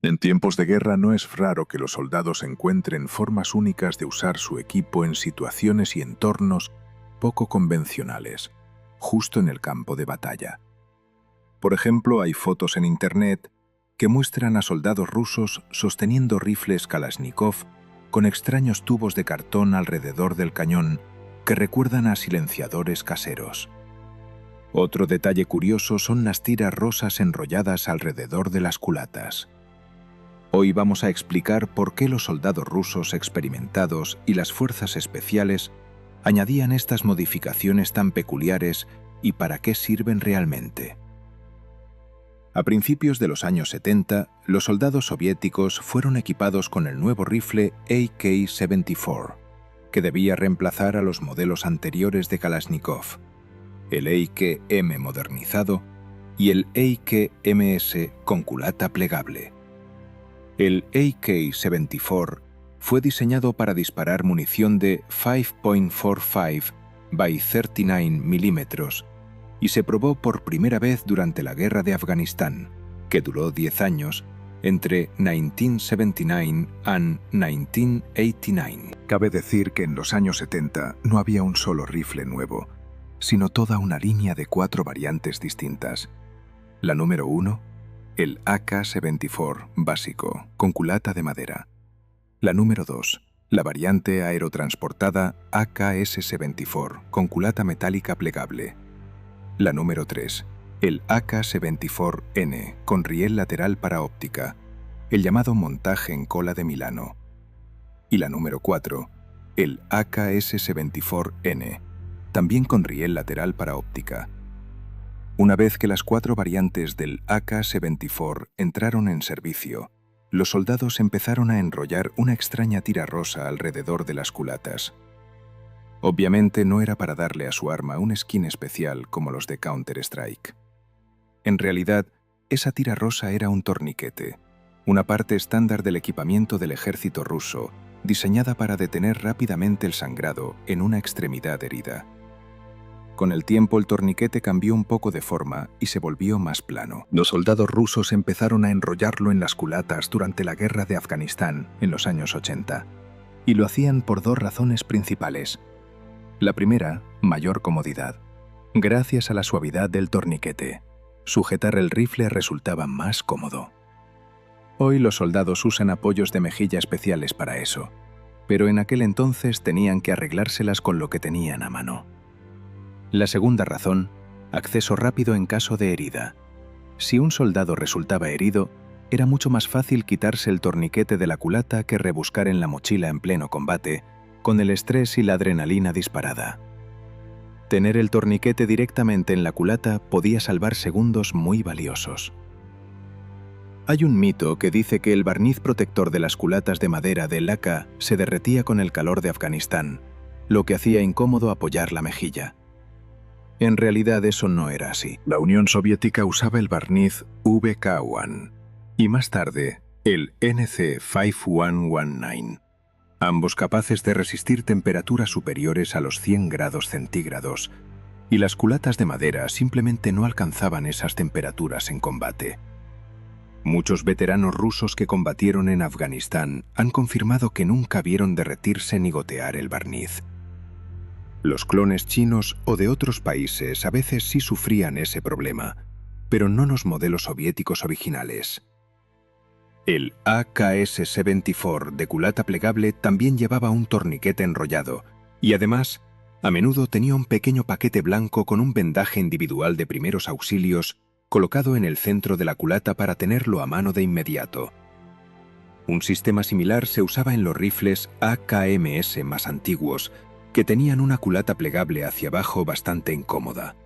En tiempos de guerra no es raro que los soldados encuentren formas únicas de usar su equipo en situaciones y entornos poco convencionales, justo en el campo de batalla. Por ejemplo, hay fotos en Internet que muestran a soldados rusos sosteniendo rifles Kalashnikov con extraños tubos de cartón alrededor del cañón que recuerdan a silenciadores caseros. Otro detalle curioso son las tiras rosas enrolladas alrededor de las culatas. Hoy vamos a explicar por qué los soldados rusos experimentados y las fuerzas especiales añadían estas modificaciones tan peculiares y para qué sirven realmente. A principios de los años 70, los soldados soviéticos fueron equipados con el nuevo rifle AK-74, que debía reemplazar a los modelos anteriores de Kalashnikov, el AK-M modernizado y el AK-MS con culata plegable. El AK-74 fue diseñado para disparar munición de 5.45 x 39 mm y se probó por primera vez durante la Guerra de Afganistán, que duró 10 años, entre 1979 y 1989. Cabe decir que en los años 70 no había un solo rifle nuevo, sino toda una línea de 4 variantes distintas. La número 1, el AK-74 básico, con culata de madera. La número 2, la variante aerotransportada AKS-74, con culata metálica plegable. La número 3, el AK-74N, con riel lateral para óptica, el llamado montaje en cola de Milano. Y la número 4, el AKS-74N, también con riel lateral para óptica. Una vez que las 4 variantes del AK-74 entraron en servicio, los soldados empezaron a enrollar una extraña tira rosa alrededor de las culatas. Obviamente no era para darle a su arma un skin especial como los de Counter-Strike. En realidad, esa tira rosa era un torniquete, una parte estándar del equipamiento del ejército ruso, diseñada para detener rápidamente el sangrado en una extremidad herida. Con el tiempo el torniquete cambió un poco de forma y se volvió más plano. Los soldados rusos empezaron a enrollarlo en las culatas durante la Guerra de Afganistán en los años 80, y lo hacían por 2 razones principales. La primera, mayor comodidad. Gracias a la suavidad del torniquete, sujetar el rifle resultaba más cómodo. Hoy los soldados usan apoyos de mejilla especiales para eso, pero en aquel entonces tenían que arreglárselas con lo que tenían a mano. La segunda razón, acceso rápido en caso de herida. Si un soldado resultaba herido, era mucho más fácil quitarse el torniquete de la culata que rebuscar en la mochila en pleno combate, con el estrés y la adrenalina disparada. Tener el torniquete directamente en la culata podía salvar segundos muy valiosos. Hay un mito que dice que el barniz protector de las culatas de madera del AK se derretía con el calor de Afganistán, lo que hacía incómodo apoyar la mejilla. En realidad eso no era así. La Unión Soviética usaba el barniz VK1 y más tarde el NC5119, ambos capaces de resistir temperaturas superiores a los 100 grados centígrados, y las culatas de madera simplemente no alcanzaban esas temperaturas en combate. Muchos veteranos rusos que combatieron en Afganistán han confirmado que nunca vieron derretirse ni gotear el barniz. Los clones chinos o de otros países a veces sí sufrían ese problema, pero no los modelos soviéticos originales. El AKS-74 de culata plegable también llevaba un torniquete enrollado y además, a menudo tenía un pequeño paquete blanco con un vendaje individual de primeros auxilios colocado en el centro de la culata para tenerlo a mano de inmediato. Un sistema similar se usaba en los rifles AKMS más antiguos, que tenían una culata plegable hacia abajo bastante incómoda.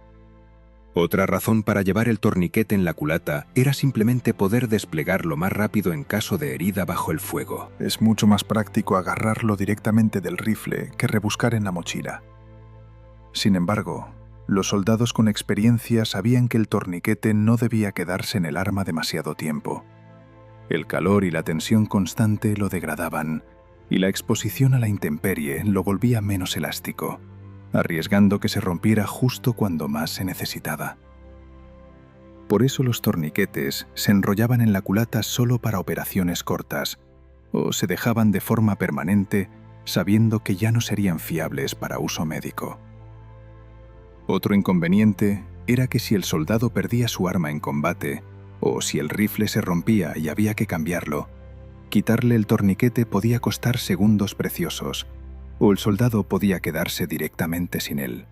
Otra razón para llevar el torniquete en la culata era simplemente poder desplegarlo más rápido en caso de herida bajo el fuego. Es mucho más práctico agarrarlo directamente del rifle que rebuscar en la mochila. Sin embargo, los soldados con experiencia sabían que el torniquete no debía quedarse en el arma demasiado tiempo. El calor y la tensión constante lo degradaban, y la exposición a la intemperie lo volvía menos elástico, arriesgando que se rompiera justo cuando más se necesitaba. Por eso los torniquetes se enrollaban en la culata solo para operaciones cortas, o se dejaban de forma permanente sabiendo que ya no serían fiables para uso médico. Otro inconveniente era que si el soldado perdía su arma en combate, o si el rifle se rompía y había que cambiarlo, quitarle el torniquete podía costar segundos preciosos, o el soldado podía quedarse directamente sin él.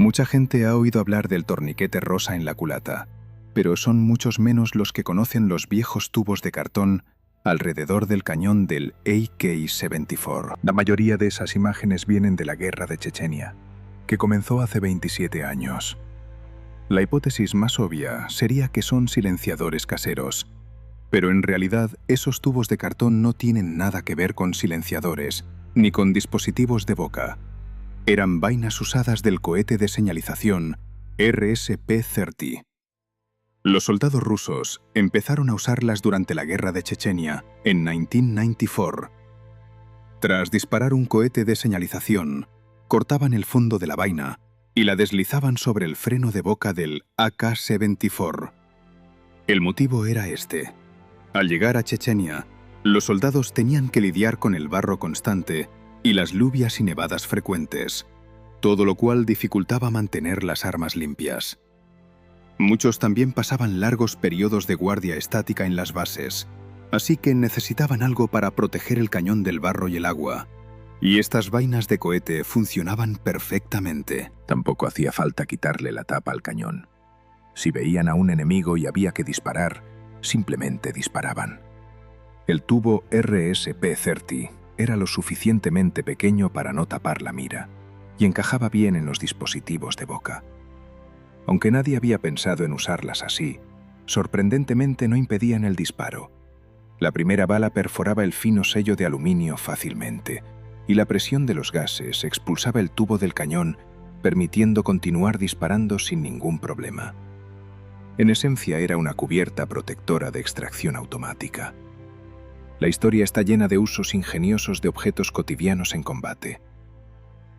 Mucha gente ha oído hablar del torniquete rosa en la culata, pero son muchos menos los que conocen los viejos tubos de cartón alrededor del cañón del AK-74. La mayoría de esas imágenes vienen de la guerra de Chechenia, que comenzó hace 27 años. La hipótesis más obvia sería que son silenciadores caseros, pero en realidad esos tubos de cartón no tienen nada que ver con silenciadores, ni con dispositivos de boca. Eran vainas usadas del cohete de señalización RSP-30. Los soldados rusos empezaron a usarlas durante la guerra de Chechenia, en 1994. Tras disparar un cohete de señalización, cortaban el fondo de la vaina y la deslizaban sobre el freno de boca del AK-74. El motivo era este. Al llegar a Chechenia, los soldados tenían que lidiar con el barro constante y las lluvias y nevadas frecuentes, todo lo cual dificultaba mantener las armas limpias. Muchos también pasaban largos periodos de guardia estática en las bases, así que necesitaban algo para proteger el cañón del barro y el agua. Y estas vainas de cohete funcionaban perfectamente. Tampoco hacía falta quitarle la tapa al cañón. Si veían a un enemigo y había que disparar, simplemente disparaban. El tubo RSP-30 era lo suficientemente pequeño para no tapar la mira y encajaba bien en los dispositivos de boca. Aunque nadie había pensado en usarlas así, sorprendentemente no impedían el disparo. La primera bala perforaba el fino sello de aluminio fácilmente, y la presión de los gases expulsaba el tubo del cañón, permitiendo continuar disparando sin ningún problema. En esencia era una cubierta protectora de extracción automática. La historia está llena de usos ingeniosos de objetos cotidianos en combate.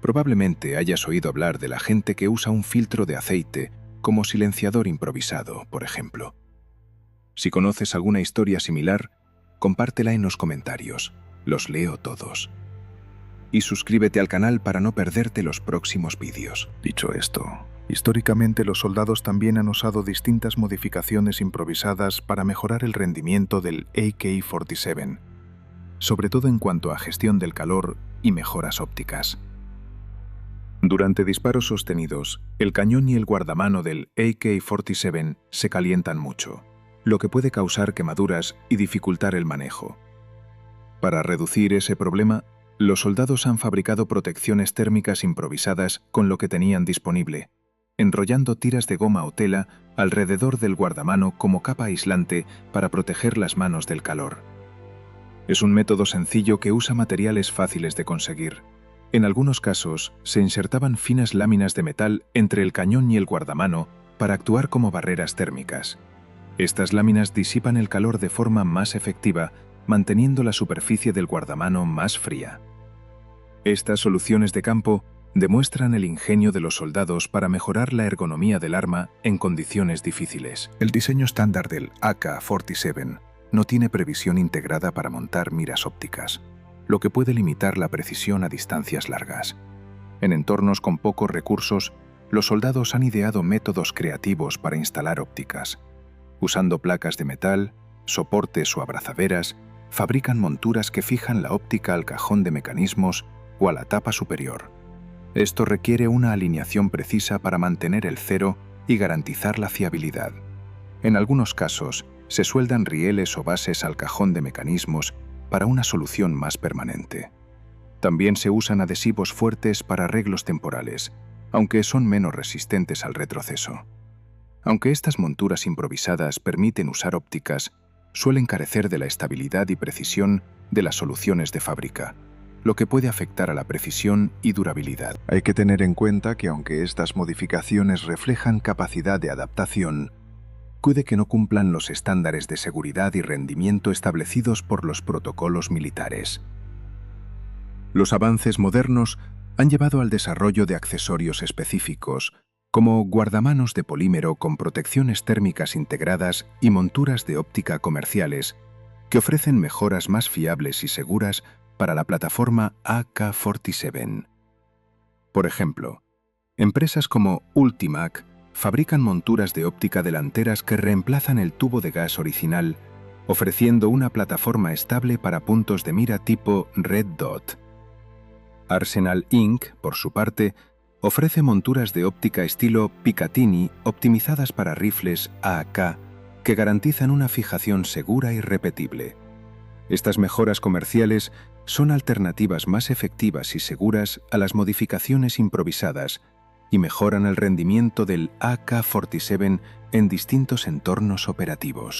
Probablemente hayas oído hablar de la gente que usa un filtro de aceite como silenciador improvisado, por ejemplo. Si conoces alguna historia similar, compártela en los comentarios. Los leo todos. Y suscríbete al canal para no perderte los próximos vídeos. Dicho esto, históricamente los soldados también han usado distintas modificaciones improvisadas para mejorar el rendimiento del AK-47, sobre todo en cuanto a gestión del calor y mejoras ópticas. Durante disparos sostenidos, el cañón y el guardamano del AK-47 se calientan mucho, lo que puede causar quemaduras y dificultar el manejo. Para reducir ese problema, los soldados han fabricado protecciones térmicas improvisadas con lo que tenían disponible, enrollando tiras de goma o tela alrededor del guardamano como capa aislante para proteger las manos del calor. Es un método sencillo que usa materiales fáciles de conseguir. En algunos casos, se insertaban finas láminas de metal entre el cañón y el guardamano para actuar como barreras térmicas. Estas láminas disipan el calor de forma más efectiva, manteniendo la superficie del guardamano más fría. Estas soluciones de campo demuestran el ingenio de los soldados para mejorar la ergonomía del arma en condiciones difíciles. El diseño estándar del AK-47 no tiene previsión integrada para montar miras ópticas, lo que puede limitar la precisión a distancias largas. En entornos con pocos recursos, los soldados han ideado métodos creativos para instalar ópticas. Usando placas de metal, soportes o abrazaderas, fabrican monturas que fijan la óptica al cajón de mecanismos o a la tapa superior. Esto requiere una alineación precisa para mantener el cero y garantizar la fiabilidad. En algunos casos, se sueldan rieles o bases al cajón de mecanismos para una solución más permanente. También se usan adhesivos fuertes para arreglos temporales, aunque son menos resistentes al retroceso. Aunque estas monturas improvisadas permiten usar ópticas, suelen carecer de la estabilidad y precisión de las soluciones de fábrica, lo que puede afectar a la precisión y durabilidad. Hay que tener en cuenta que aunque estas modificaciones reflejan capacidad de adaptación, puede que no cumplan los estándares de seguridad y rendimiento establecidos por los protocolos militares. Los avances modernos han llevado al desarrollo de accesorios específicos, como guardamanos de polímero con protecciones térmicas integradas y monturas de óptica comerciales que ofrecen mejoras más fiables y seguras para la plataforma AK-47. Por ejemplo, empresas como Ultimac fabrican monturas de óptica delanteras que reemplazan el tubo de gas original, ofreciendo una plataforma estable para puntos de mira tipo Red Dot. Arsenal Inc., por su parte, ofrece monturas de óptica estilo Picatinny optimizadas para rifles AK que garantizan una fijación segura y repetible. Estas mejoras comerciales son alternativas más efectivas y seguras a las modificaciones improvisadas y mejoran el rendimiento del AK-47 en distintos entornos operativos.